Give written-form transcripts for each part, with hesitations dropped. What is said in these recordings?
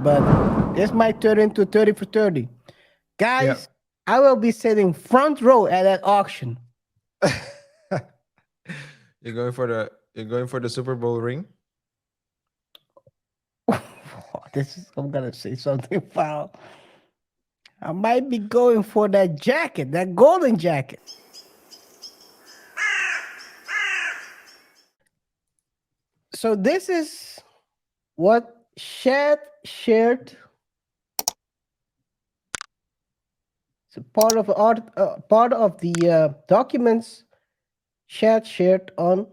but this might turn into 30 for 30. Yeah. Guys, I will be sitting front row at that auction. You're going for the Super Bowl ring? I'm gonna say something foul. I might be going for that jacket, that golden jacket. So this is what Shad shared. It's a part of the documents Shad shared on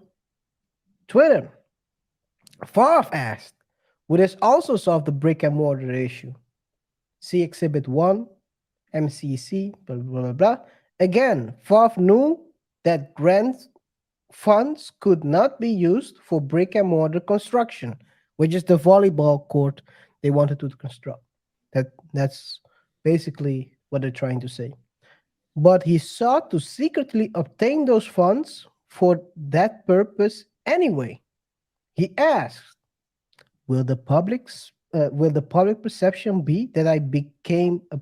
Twitter. Favre asked, "Would this also solve the brick and mortar issue? See Exhibit 1, MCC, blah, blah, blah, blah." Again, Favre knew that grant funds could not be used for brick and mortar construction, which is the volleyball court they wanted to construct. That's basically what they're trying to say. But he sought to secretly obtain those funds for that purpose anyway. He asked, will the public perception be that I became a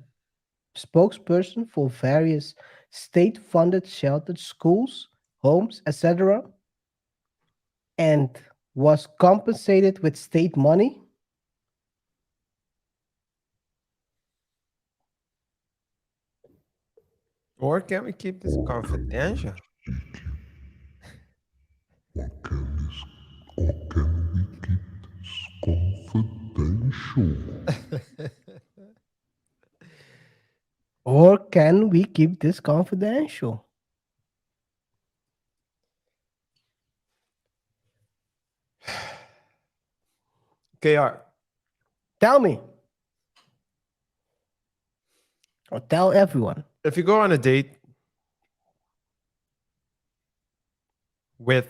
spokesperson for various state-funded sheltered schools, homes, etc., and was compensated with state money?" Or can we keep this confidential? What can this, or can we keep this confidential? Or can we keep this confidential? KR, Tell me, or tell everyone. if you go on a date with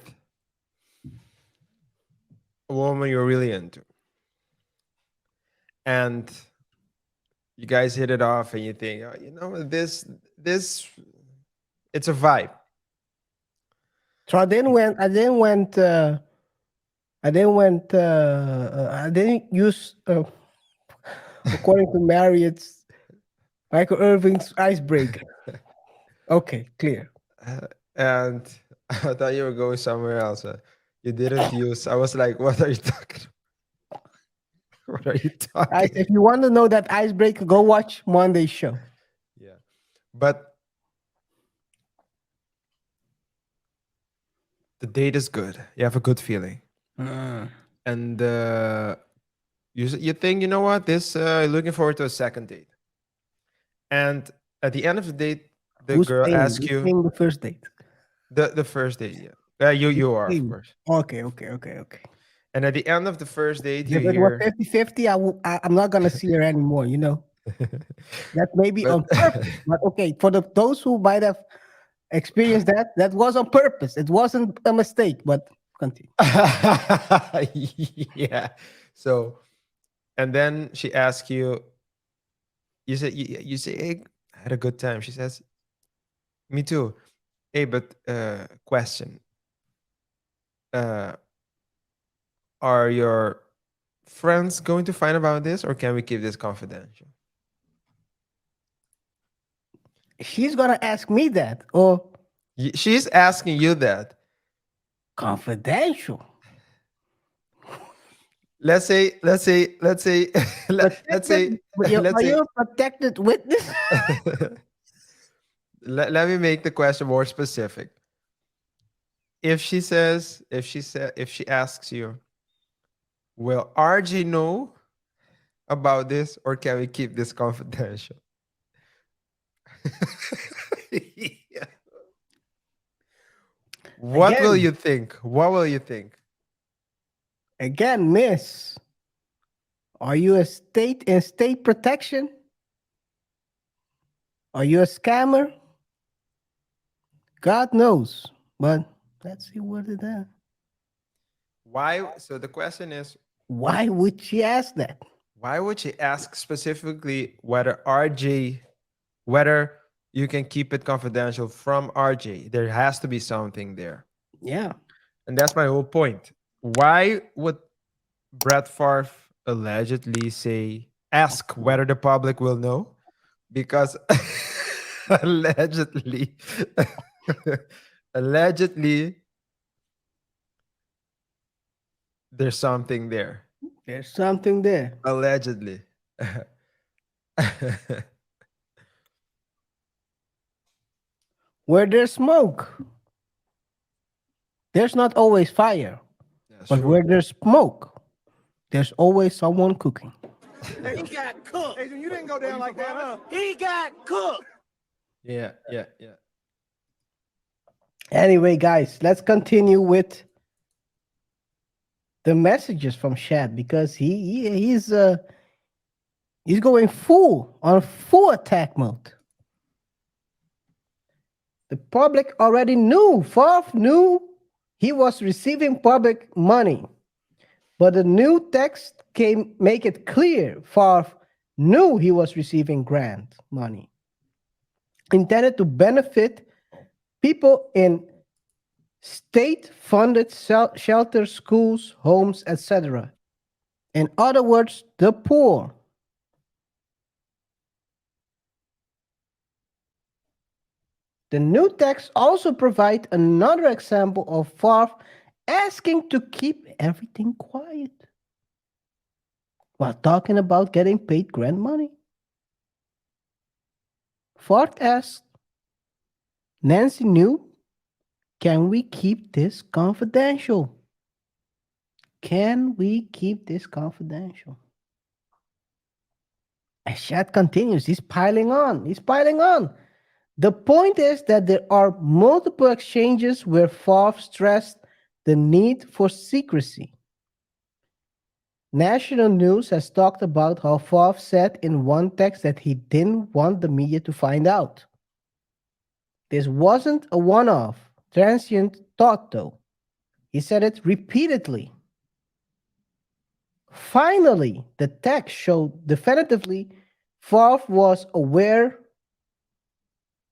a woman you're really into, and you guys hit it off, and you think, oh, this, it's a vibe. So I didn't use, according to Marriott's Michael Irving's icebreaker. Okay, clear. And I thought you were going somewhere else. You didn't use. I was like, what are you talking? What are you Guys, talking? if you want to know that icebreaker, go watch Monday's show. Yeah, but the date is good. You have a good feeling, and you think, you know what, this looking forward to a second date. And at the end of the date, the Who's girl paying? asks Who's you paying the first date? the first date. Yeah, you are, of Paying. course. Okay, okay, okay, okay. And at the end of the first date, you If it was hear, 50-50, I'm not gonna see her anymore, you know. That may be but on purpose. But okay, for those who might have experienced that, that was on purpose. It wasn't a mistake, but continue. yeah. So, and then she asks you, you say, hey, I had a good time. She says, me too. Hey, but question. Uh, are your friends going to find about this, or can we keep this confidential? She's gonna ask me that. Or She's asking you that. confidential. Let's say, let's say, Protected, let's are say, you a protected witness? let me make the question more specific. If she asks you, will RJ know about this, or can we keep this confidential? Yeah. What will Again, you think? What will you think? again, miss. Are you a state in state protection? Are you a scammer? God knows. But let's see what it is. Why? So the question is, Why would she ask that? why would she ask specifically whether RJ, whether you can keep it confidential from RJ? There has to be something there. Yeah. And that's my whole point. Why would Brett Favre allegedly say, ask whether the public will know, because allegedly, allegedly, there's something there. There's something there. Allegedly. Where there's smoke, there's not always fire. That's But where true. there's smoke, there's always someone cooking. He got cooked. Adrian, you didn't go down like that, huh? He got cooked. Yeah, yeah, yeah. Anyway, guys, let's continue with the messages from Shad because he's going full attack mode. The public already knew. Favre knew he was receiving public money. But the new text came make it clear Favre knew he was receiving grant money intended to benefit people in state-funded shelters, schools, homes, etc. In other words, the poor. The new text also provides another example of Favre asking to keep everything quiet while talking about getting paid grant money. Favre asked, Nancy knew, can we keep this confidential? Can we keep this confidential? As Shad continues, he's piling on. He's piling on. The point is that there are multiple exchanges where Favre stressed the need for secrecy. National News has talked about how Favre said in one text that he didn't want the media to find out. This wasn't a one-off, transient thought, though. He said it repeatedly. Finally, the text showed definitively Favre was aware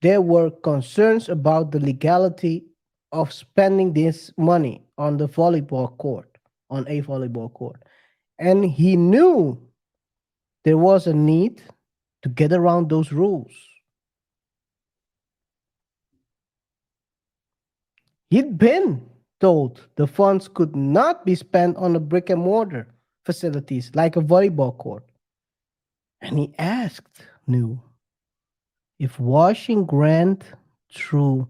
there were concerns about the legality of spending this money on the volleyball court, on a volleyball court. And he knew there was a need to get around those rules. He'd been told the funds could not be spent on a brick and mortar facilities like a volleyball court. And he asked New if washing grant through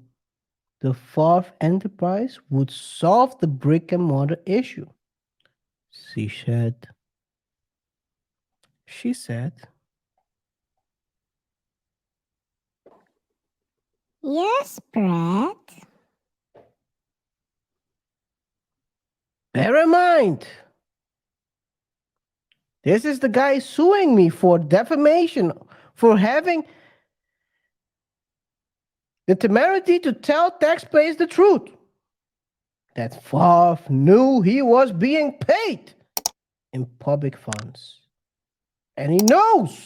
the Favre enterprise would solve the brick and mortar issue. She said, Yes, Brett. bear in mind, this is the guy suing me for defamation, for having the temerity to tell taxpayers the truth. That Favre knew he was being paid in public funds. And he knows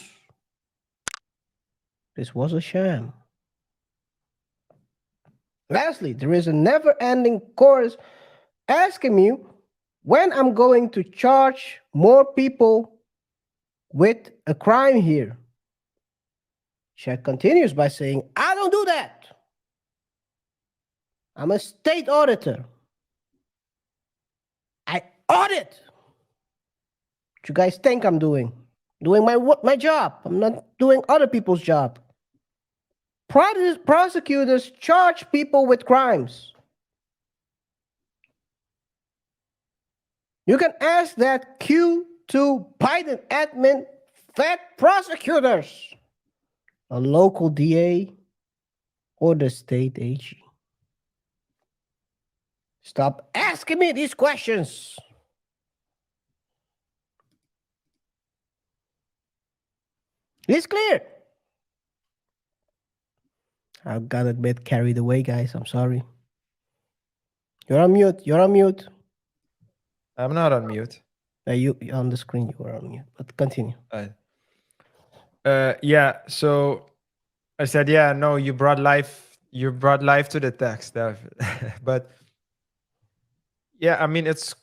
this was a sham. Lastly, there is a never-ending chorus asking me when I'm going to charge more people with a crime here. Shad continues by saying, I don't do that. I'm a state auditor. I audit. What you guys think I'm doing? Doing my job. I'm not doing other people's job. Prosecutors charge people with crimes. You can ask that Q2 Biden admin fed prosecutors, a local DA, or the state AG. Stop asking me these questions. It's clear. I got a bit carried away, guys. I'm sorry. You're on mute. You're on mute. I'm not on mute. You on the screen. You were on mute. But continue. Yeah. So I said, yeah, no, you brought life to the text, but yeah, I mean, it's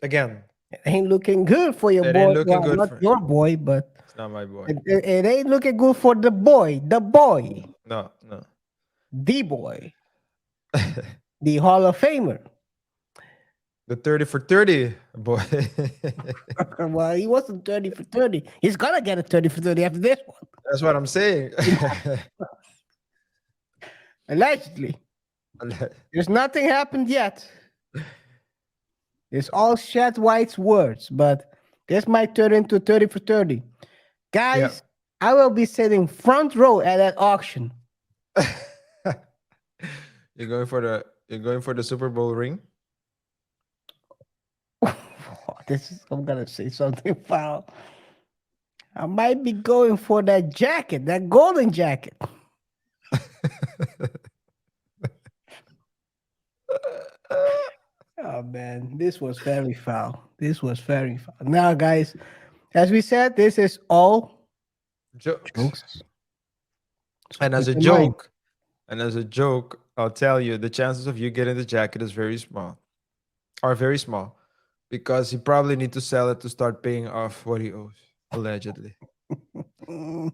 again, It ain't looking good for your It boy. ain't looking Well, good not for. your boy, but It's not my boy. it ain't looking good for the boy, the boy, No, no. the boy, the Hall of Famer. The 30 for 30 boy. Well, he wasn't 30 for 30. He's gonna get a 30 for 30 after this one. That's what I'm saying. Allegedly. There's nothing happened yet. It's all Chad White's words, but this might turn into 30 for 30. Guys, I will be sitting front row at that auction. You're going for the Super Bowl ring? I'm gonna say something foul. I might be going for that jacket, that golden jacket. Oh man, this was very foul. This was very foul. Now, guys, as we said, this is all Jokes. jokes. And as a keep in mind. joke, I'll tell you the chances of you getting the jacket is very small. Are very small. Because he probably need to sell it to start paying off what he owes, allegedly. Mm.